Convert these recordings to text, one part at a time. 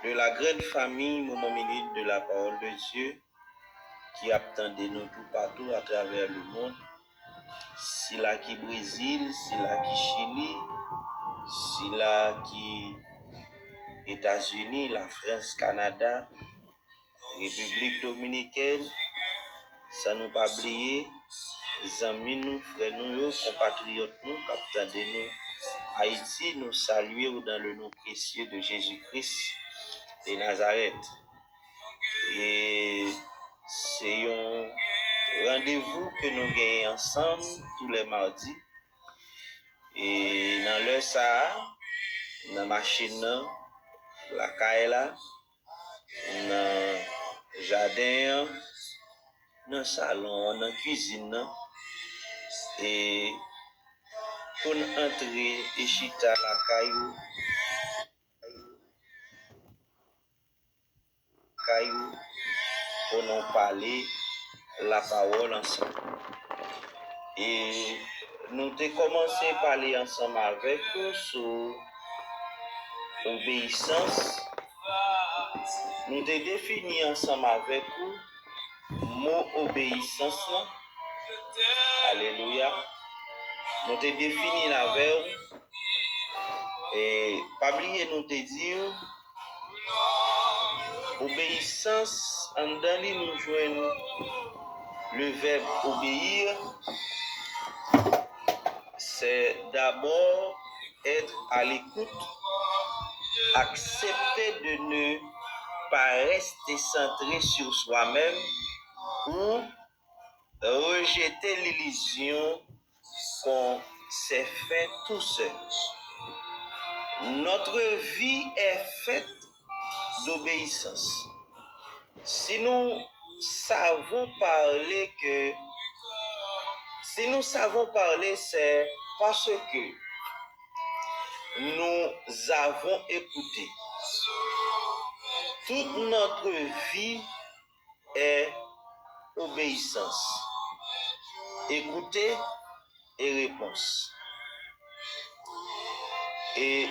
de la grande famille Moment Minute de la parole de Dieu qui attendait nous tout partout à travers le monde. Si là qui Brésil, si là qui Chili, si là qui États-Unis, la France, Canada, République Dominicaine, ça nous pas oublier, amis nous, frères nous, compatriotes nous, capitaine de nous, Haïti, nous saluer dans le nom précieux de Jésus-Christ de Nazareth. Et c'est un rendez-vous que nous gagnons ensemble tous les mardis. Et dans le ça, dans la machine, la caille, dans le jardin, dans le salon, dans la cuisine. Et pour entrer et chita la caillou, pour nous parler la parole ensemble. Et nous avons commencé à parler ensemble avec eux sur obéissance. Nous avons défini ensemble avec eux le mot obéissance. Alléluia. Nous avons défini la verbe. Et pas oublier nous te dire obéissance en dans nous joignons le verbe obéir, c'est d'abord être à l'écoute, accepter de ne pas rester centré sur soi-même ou rejeter l'illusion qu'on s'est fait tout seul. Notre vie est faite d'obéissance. Si nous savons parler c'est parce que nous avons écouté. Toute notre vie est obéissance. Écouter et réponse. Et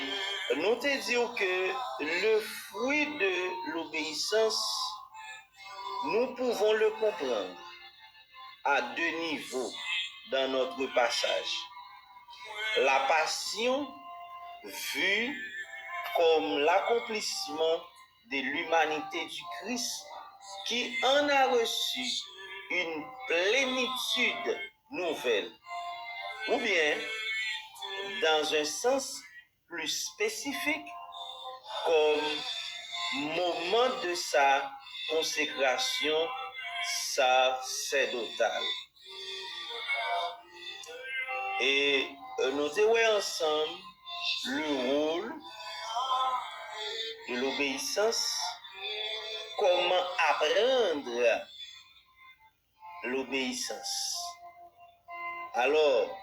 nous te disons que le fruit de l'obéissance, nous pouvons le comprendre à deux niveaux dans notre passage. La passion vue comme l'accomplissement de l'humanité du Christ qui en a reçu une plénitude nouvelle. Ou bien, dans un sens plus spécifique, comme moment de sa consécration sacerdotale. Et nous avons ensemble le rôle de l'obéissance, comment apprendre l'obéissance. Alors,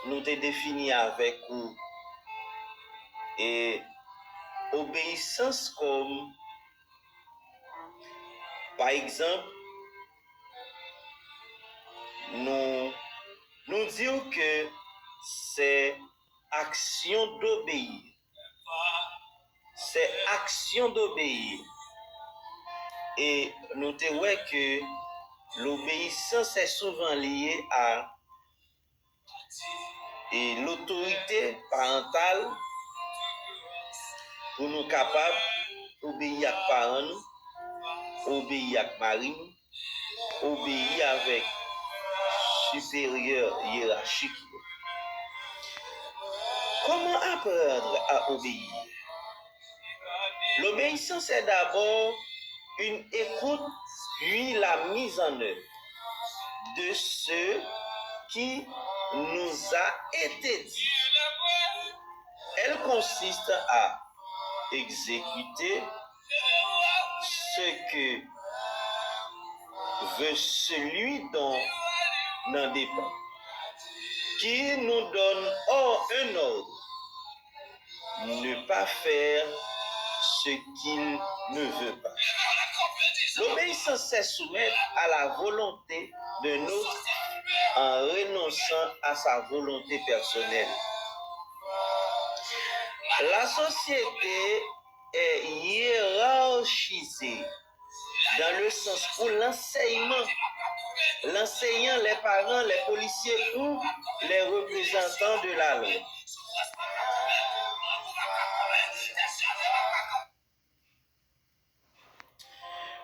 nous avons défini avec vous et obéissance comme, par exemple, nous disons que c'est action d'obéir. C'est action d'obéir. Et nous disons que l'obéissance est souvent liée à l'autorité parentale pour nous capables d'obéir à parents nous, obéir à mari nous, obéir avec supérieur hiérarchique. Comment apprendre à obéir? L'obéissance est d'abord une écoute puis la mise en œuvre de ce qui nous a été dit. Elle consiste à exécuter ce que veut celui dont n'en dépend, qui nous donne un ordre, ne pas faire ce qu'il ne veut pas. L'obéissance, c'est soumettre à la volonté d'un autre en renonçant à sa volonté personnelle. La société est hiérarchisé dans le sens où l'enseignant, les parents, les policiers ou les représentants de la loi.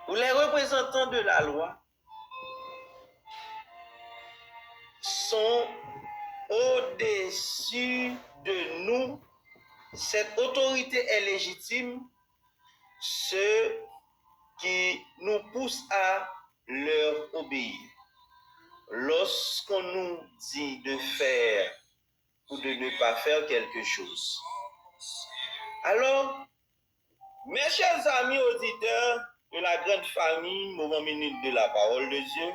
Ou les représentants de la loi sont au-dessus de nous. Cette autorité est légitime, ce qui nous pousse à leur obéir. Lorsqu'on nous dit de faire ou de ne pas faire quelque chose. Alors, mes chers amis auditeurs de la grande famille, Moment Minute de la Parole de Dieu,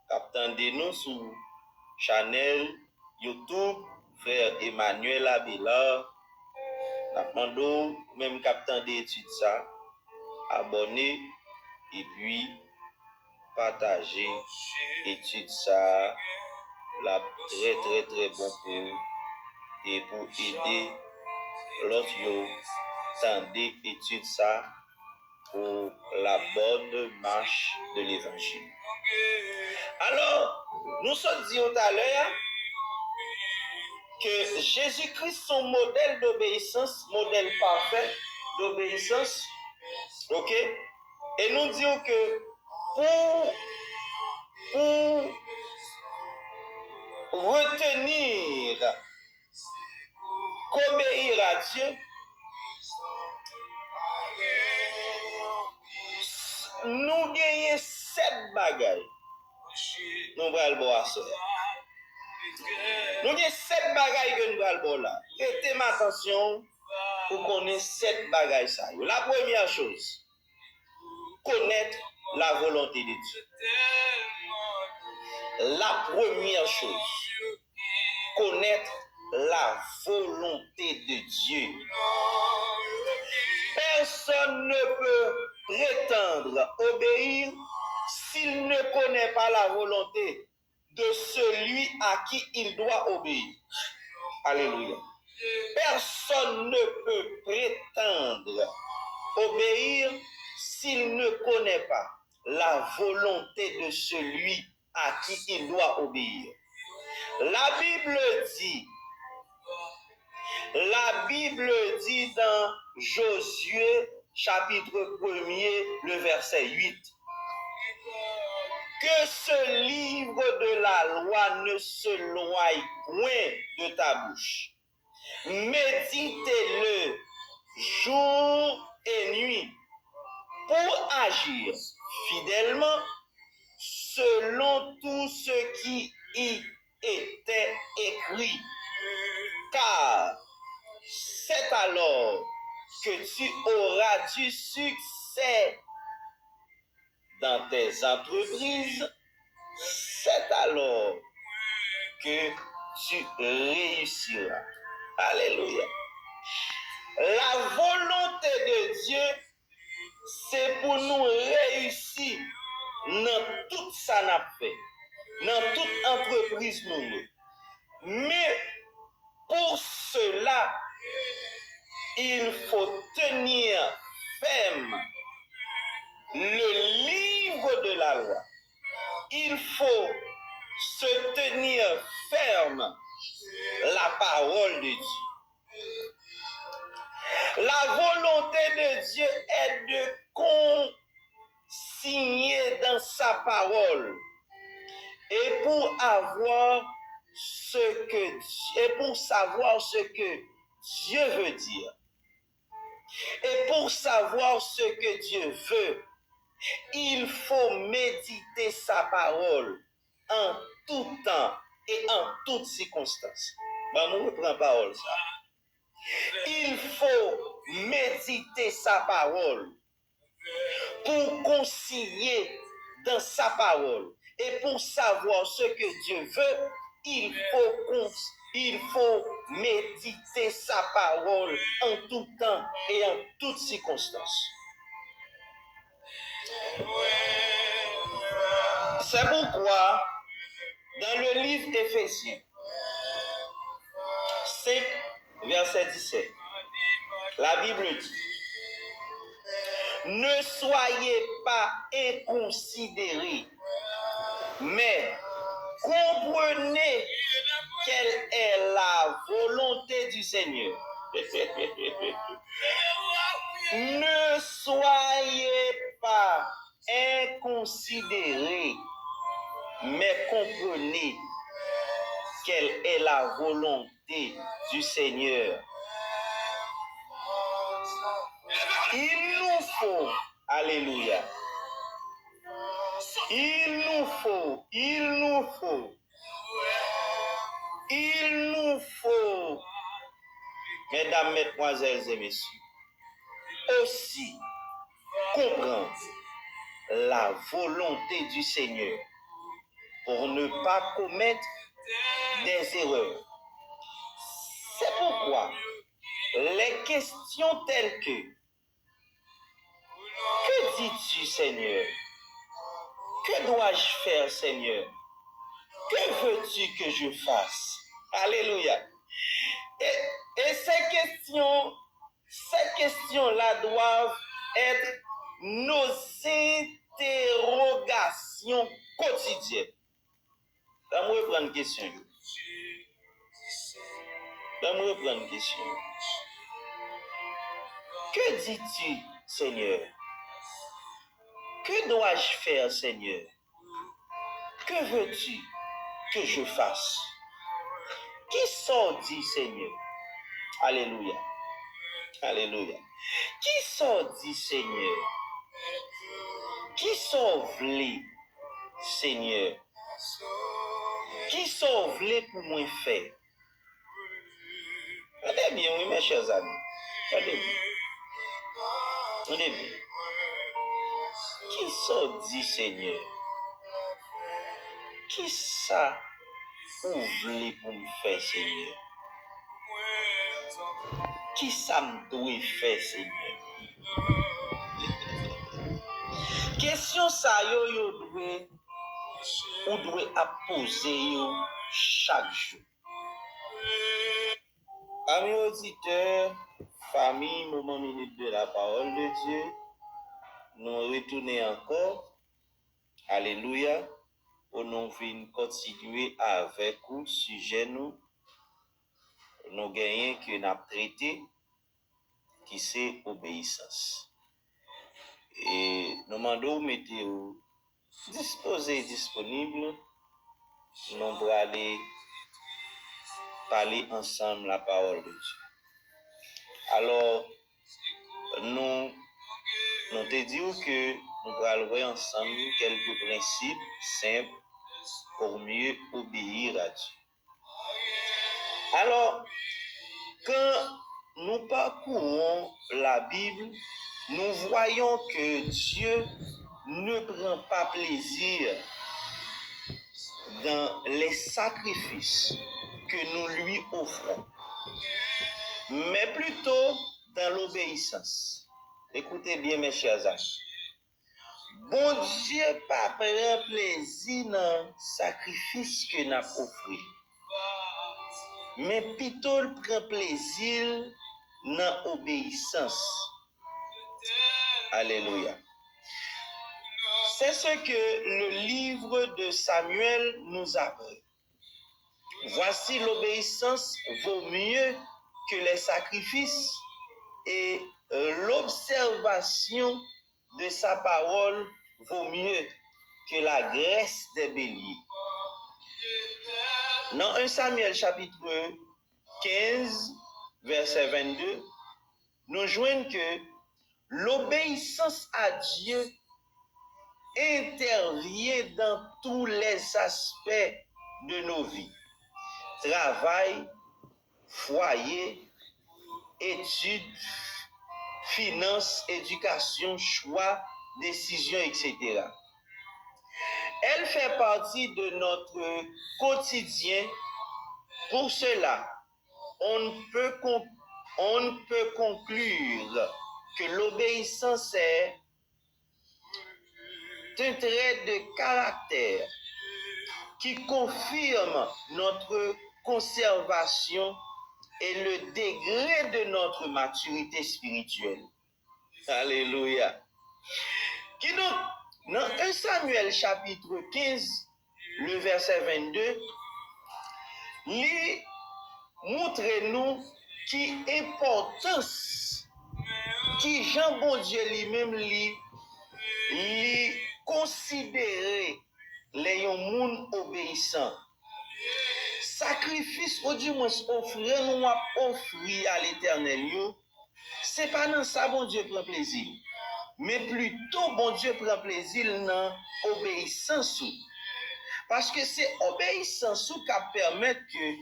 attendez-nous sur Channel YouTube, frère Emmanuel Abelard, Napmando, même captain d'études ça, abonnez et puis partagez études ça, la très très très bon pour et pour aider l'autre tendez études ça pour la bonne marche de l'évangile. Alors, nous sommes dit tout à l'heure que Jésus-Christ, son modèle d'obéissance, modèle parfait d'obéissance, ok? Et nous disons que pour retenir qu'obéir à Dieu, nous gagnons 7 bagailles. Nous allons voir ça. Nous avons 7 bagailles que nous allons voir là. Prêtez ma attention pour connaître 7 bagailles. La première chose, connaître la volonté de Dieu. La première chose, connaître la volonté de Dieu. Personne ne peut prétendre obéir s'il ne connaît pas la volonté de celui à qui il doit obéir. Alléluia. Personne ne peut prétendre obéir s'il ne connaît pas la volonté de celui à qui il doit obéir. La Bible dit dans Josué chapitre 1er, le verset 8, que ce livre de la loi ne se loie point de ta bouche. Méditez-le jour et nuit pour agir fidèlement selon tout ce qui y était écrit. Car c'est alors que tu auras du succès dans tes entreprises. C'est alors que tu réussiras. Alléluia. La volonté de Dieu, c'est pour nous réussir dans tout ça n'a fait, dans toute entreprise nous. Mais pour cela, il faut tenir ferme le livre de la loi. Il faut se tenir ferme la parole de Dieu. La volonté de Dieu est de consigner dans sa parole. Et pour savoir ce que Dieu veut dire. Et pour savoir ce que Dieu veut, il faut méditer sa parole en tout temps et en toutes circonstances. On reprend parole ça. Il faut méditer sa parole pour consigner dans sa parole. Et pour savoir ce que Dieu veut, il faut méditer sa parole en tout temps et en toutes circonstances. C'est pourquoi, dans le livre d'Éphésiens 5, verset 17, la Bible dit, Ne soyez pas inconsidérés, mais comprenez quelle est la volonté du Seigneur. Ne soyez pas inconsidérés, mais comprenez quelle est la volonté du Seigneur. Il nous faut, alléluia, il nous faut, mesdames, mesdemoiselles et messieurs, aussi comprendre la volonté du Seigneur pour ne pas commettre des erreurs. C'est pourquoi les questions telles que dis-tu, Seigneur? Que dois-je faire, Seigneur? Que veux-tu que je fasse? Alléluia. Et ces questions-là doivent être nos interrogations quotidiennes. Donne-moi reprendre une question. Que dis-tu, Seigneur? Que dois-je faire, Seigneur? Que veux-tu que je fasse? Qui sont dit, Seigneur? Alléluia. Alléluia. Qui sont dit, Seigneur? Qui sont vlés, Seigneur? Qui sont vlés pour moi faire? Regardez bien, oui, mes chers amis. Regardez bien. Qui sont dit, Seigneur? Qui ça ouvre pour me faire, Seigneur? Qui ça me doit faire, Seigneur? Question ça, yo doit poser chaque jour. Amis auditeurs, famille, moment minute de la parole de Dieu, nous retournons encore. Alléluia. Pour nous continuer avec le sujet nous gagnons que nous avons traité, qui c'est obéissance. Et nous demandons mettez disposé disponible, nous allons aller parler ensemble la parole de Dieu. Alors, nous te disons que nous allons voir ensemble quelques principes simples pour mieux obéir à Dieu. Alors, quand nous parcourons la Bible, nous voyons que Dieu ne prend pas plaisir dans les sacrifices que nous lui offrons, mais plutôt dans l'obéissance. Écoutez bien, mes chers amis. Bon Dieu pas prend plaisir dans le sacrifice que nous offrons, mais plutôt il prend plaisir dans l'obéissance. Alléluia. C'est ce que le livre de Samuel nous apprend. Voici l'obéissance vaut mieux que les sacrifices et l'observation de sa parole vaut mieux que la graisse des béliers. Dans 1 Samuel chapitre 15, verset 22, nous joignons que l'obéissance à Dieu intervient dans tous les aspects de nos vies. Travail, foyer, études, finances, éducation, choix, décisions, etc. Elle fait partie de notre quotidien. Pour cela, on ne peut conclure que l'obéissance est un trait de caractère qui confirme notre conservation et le degré de notre maturité spirituelle. Alléluia. Qui donc, dans 1 Samuel chapitre 15, le verset 22, il montre nous qui importance qui Jean bon Dieu lui-même lui considérer les gens obéissants. Sacrifice ou du moins offrir nous offrir à l'Éternel, c'est pas dans ça bon Dieu prend plaisir, mais plutôt bon Dieu prend plaisir dans obéissance. Parce que c'est obéissance qui permet que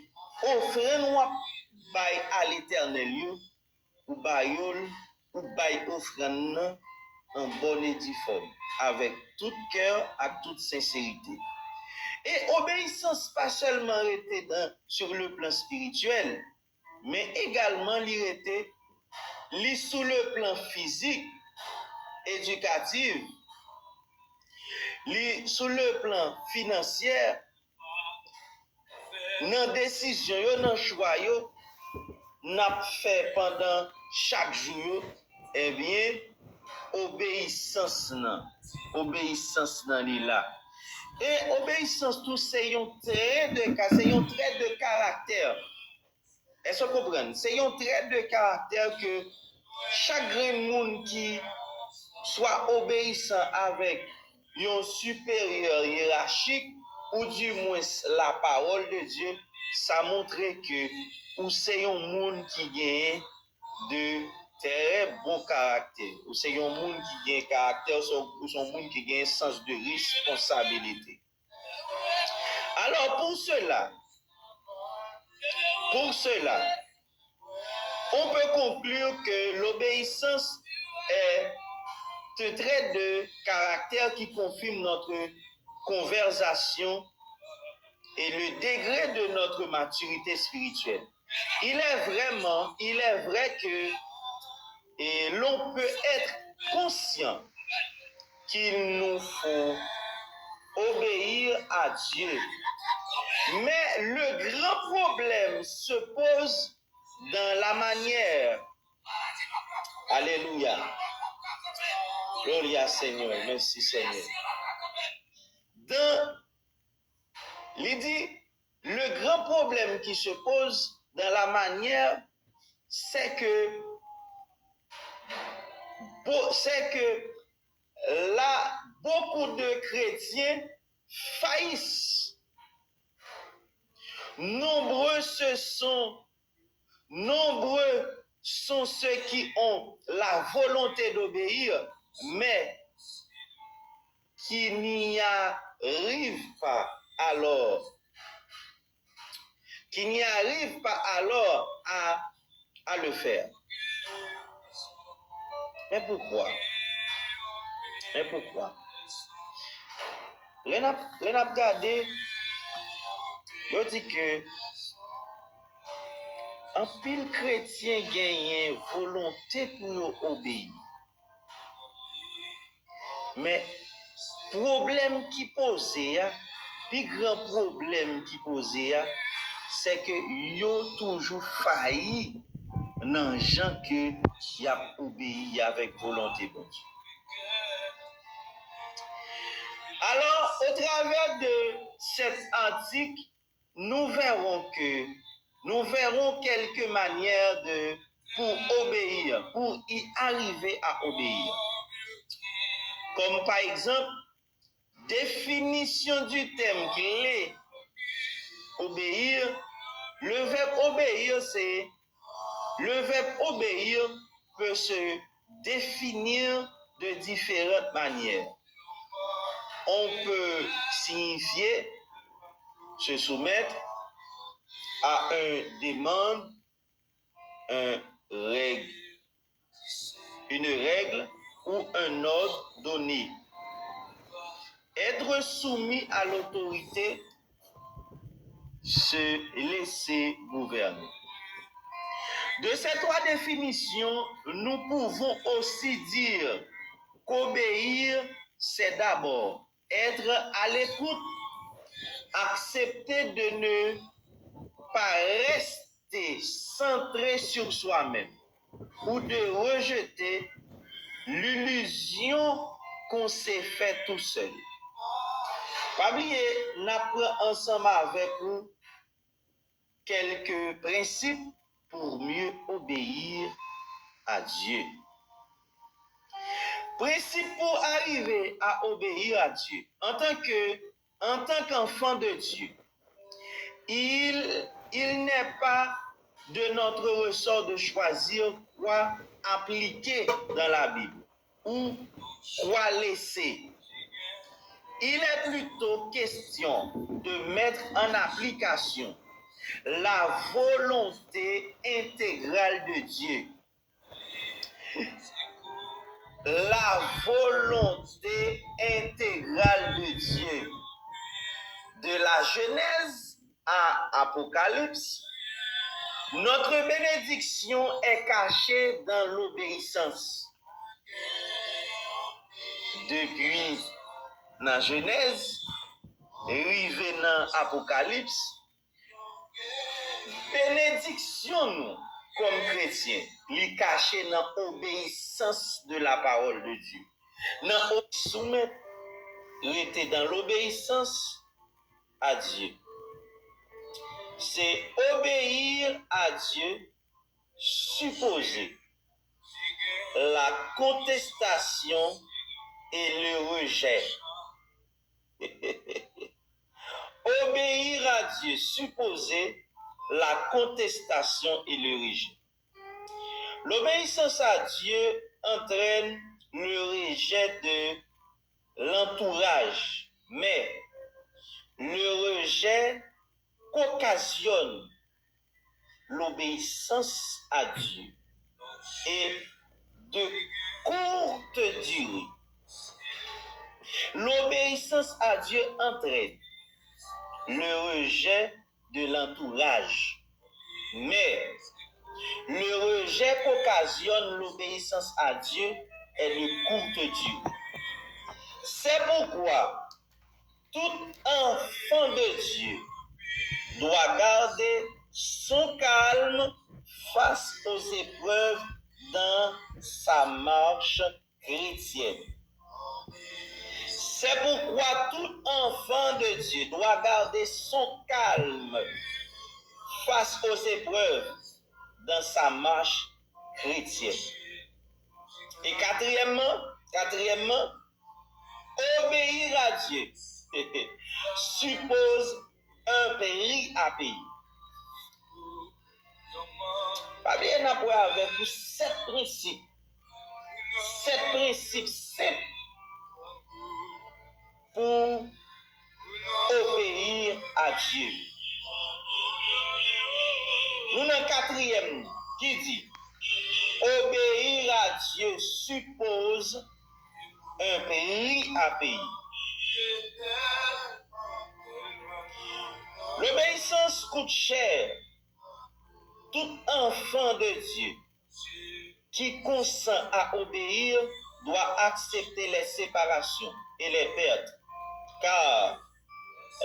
offrir nous à l'Éternel ou bail offrande en bonne et due forme, avec tout cœur, avec toute sincérité. Et obéissance pas seulement était sur le plan spirituel, mais également était sur le plan physique, éducatif, sur le plan financier, dans décision, dans choix, n'a fait pendant chaque jour, eh bien, obéissance nan là. Et obéissance tout c'est un trait de caractère. Est-ce que vous comprenez? C'est un trait de caractère que chaque monde qui soit obéissant avec un supérieur hiérarchique ou du moins la parole de Dieu, ça montre que ou c'est un monde qui gagne de très bon caractère, ou c'est un monde qui gagne caractère, ou c'est un monde qui gagne sens de responsabilité. Alors pour cela, on peut conclure que l'obéissance est un trait de caractère qui confirme notre conversation et le degré de notre maturité spirituelle. Il est vrai que l'on peut être conscient qu'il nous faut obéir à Dieu. Mais le grand problème se pose dans la manière. Alléluia. Gloria Seigneur. Merci Seigneur. Il dit, le grand problème qui se pose dans la manière, c'est que là, beaucoup de chrétiens faillissent. Nombreux sont ceux qui ont la volonté d'obéir, mais qui n'y arrivent pas alors. À le faire. Mais pourquoi? Les n'a regardé, je dis que un pile chrétien gagne volonté pour obéir. Mais problème qui posait, le grand problème qui posait, c'est que yo toujours failli dans gens que y a obéi avec volonté bon Dieu. Alors, au travers de cet article, nous verrons quelques manières pour obéir, pour y arriver à obéir. Comme par exemple, définition du thème clé, obéir. Le verbe obéir peut se définir de différentes manières. On peut signifier se soumettre à une demande, une règle ou un ordre donné. Être soumis à l'autorité, se laisser gouverner. De ces trois définitions, nous pouvons aussi dire qu'obéir, c'est d'abord être à l'écoute, accepter de ne pas rester centré sur soi-même ou de rejeter l'illusion qu'on s'est fait tout seul. Pas oublier, n'apprend ensemble avec vous quelques principes pour mieux obéir à Dieu. Principe pour arriver à obéir à Dieu. En tant qu'enfant de Dieu, il n'est pas de notre ressort de choisir quoi appliquer dans la Bible ou quoi laisser. Il est plutôt question de mettre en application la volonté intégrale de Dieu. La volonté intégrale de Dieu. De la Genèse à Apocalypse, notre bénédiction est cachée dans l'obéissance. Depuis la Genèse, arrivé dans Apocalypse, bénédiction nous, comme chrétiens, est cachée dans l'obéissance de la parole de Dieu. Dans soumettre, était dans l'obéissance à Dieu. C'est obéir à Dieu, supposer la contestation et le rejet. Obéir à Dieu, supposer la contestation et le rejet. L'obéissance à Dieu entraîne le rejet de l'entourage, mais le rejet qu'occasionne l'obéissance à Dieu est de courte durée. L'obéissance à Dieu entraîne le rejet de l'entourage, mais le rejet qu'occasionne l'obéissance à Dieu est de courte durée. C'est pourquoi tout enfant de Dieu doit garder son calme face aux épreuves dans sa marche chrétienne. C'est pourquoi tout enfant de Dieu doit garder son calme face aux épreuves dans sa marche chrétienne. Et quatrièmement, obéir à Dieu suppose un prix à payer. Pas bien après avec vous sept principes simples pour obéir à Dieu. Nous avons quatrième qui dit obéir à Dieu suppose un prix à payer. L'obéissance coûte cher. Tout enfant de Dieu qui consent à obéir doit accepter les séparations et les pertes, car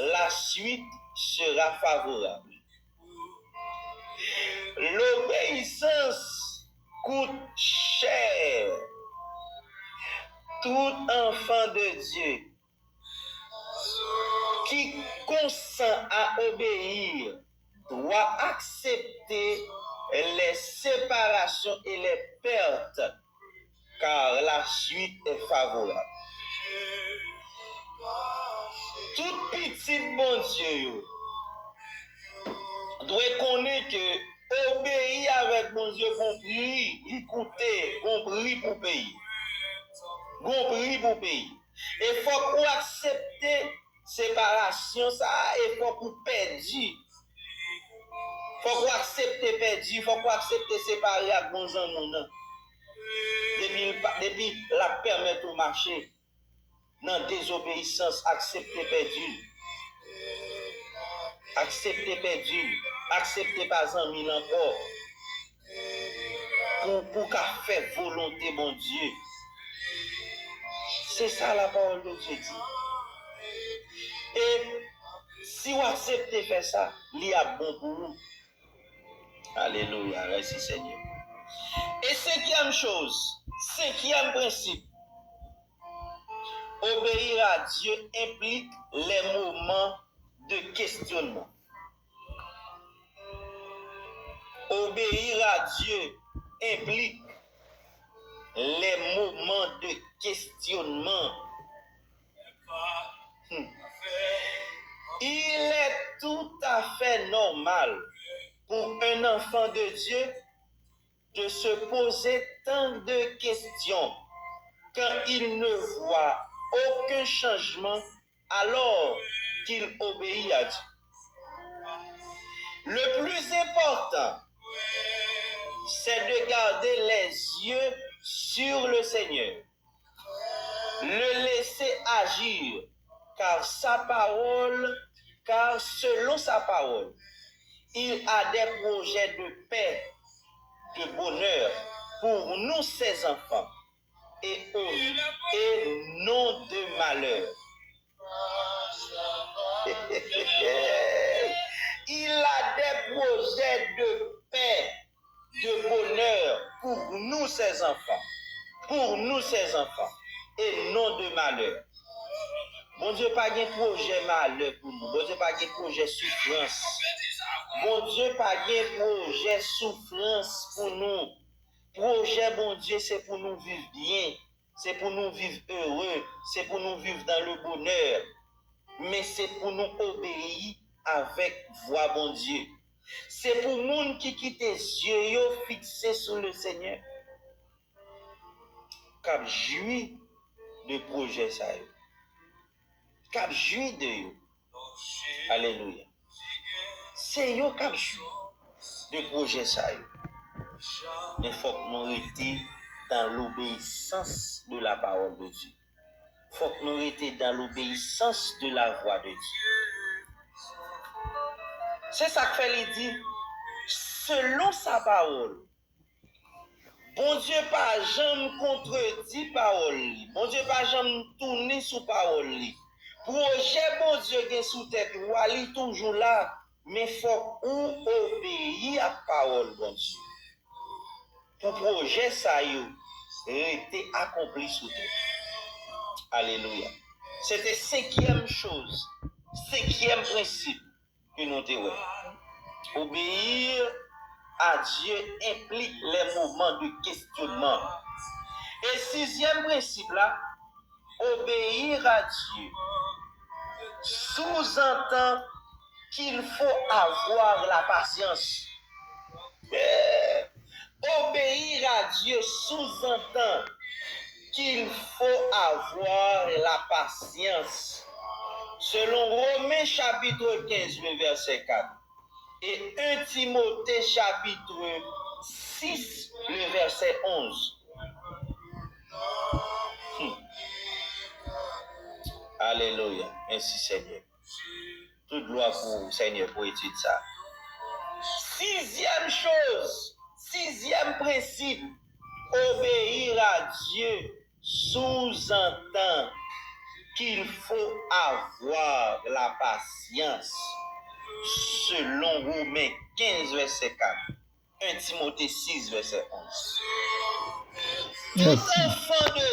la suite sera favorable. L'obéissance coûte cher. Tout enfant de Dieu qui consent à obéir doit accepter les séparations et les pertes, car la suite est favorable. Tout petit bon Dieu doit connaître que obéir avec bon Dieu, compris, écouter, compris pour payer. Compris pour payer. Il faut qu'on accepte séparation, ça, il faut qu'on perdre. Faut qu'on accepte perdu, faut qu'on accepte séparer avec bon gens. Depuis la permettre au marché, dans désobéissance, accepter perdu. Accepter perdu. Accepter pas en mille encore. Pour qu'à faire volonté, mon Dieu. C'est ça la parole de Dieu dit. Et si vous acceptez faire ça, il y a bon pour vous. Alléluia, merci Seigneur. Et cinquième chose, Cinquième principe, obéir à Dieu implique les moments de questionnement. Obéir à Dieu implique les moments de questionnement. Il est tout à fait normal pour un enfant de Dieu de se poser tant de questions quand il ne voit aucun changement alors qu'il obéit à Dieu. Le plus important, c'est de garder les yeux sur le Seigneur, le laisser agir, car selon sa parole, il a des projets de paix, de bonheur pour nous, ses enfants, et non de malheur. Il a des projets de paix, de bonheur pour nous, ses enfants, et non de malheur. Bon Dieu, pas de projet malheur pour nous. Bon Dieu, pas de projet souffrance. Bon Dieu, pas de projet souffrance pour nous. Projet, bon Dieu, c'est pour nous vivre bien. C'est pour nous vivre heureux. C'est pour nous vivre dans le bonheur. Mais c'est pour nous obéir avec voix, bon Dieu. C'est pour nous qui quittent les yeux fixés sur le Seigneur. Cap jouit de projet ça. Cap jouit de yo. Alléluia. C'est yo cap jouit de projet ça. Mais il faut que nous restions dans l'obéissance de la parole de Dieu. Il faut que nous restions dans l'obéissance de la voix de Dieu. C'est ça que fait dit. Selon sa parole. Bon Dieu pas jamais contredit parole. Bon Dieu pas jamais tourné sous parole. Projet bon Dieu qui est sous tête, ou aller toujours là, mais faut ou obéir à la parole bon Dieu. Pour projet ça a été accompli sous tête. Alléluia. C'était cinquième chose, cinquième principe que nous devons. Obéir à Dieu implique les moments de questionnement. Et sixième principe là, obéir à Dieu sous-entend qu'il faut avoir la patience. Obéir à Dieu sous-entend qu'il faut avoir la patience. Selon Romains chapitre 15, le verset 4. Et 1 Timothée chapitre 6, le verset 11. Alléluia. Merci Seigneur. Toute gloire pour Seigneur pour étudier ça. Sixième chose, sixième principe, obéir à Dieu sous-entend qu'il faut avoir la patience. Selon Romains 15, verset 4. 1 Timothée 6, verset 11. Tout enfant de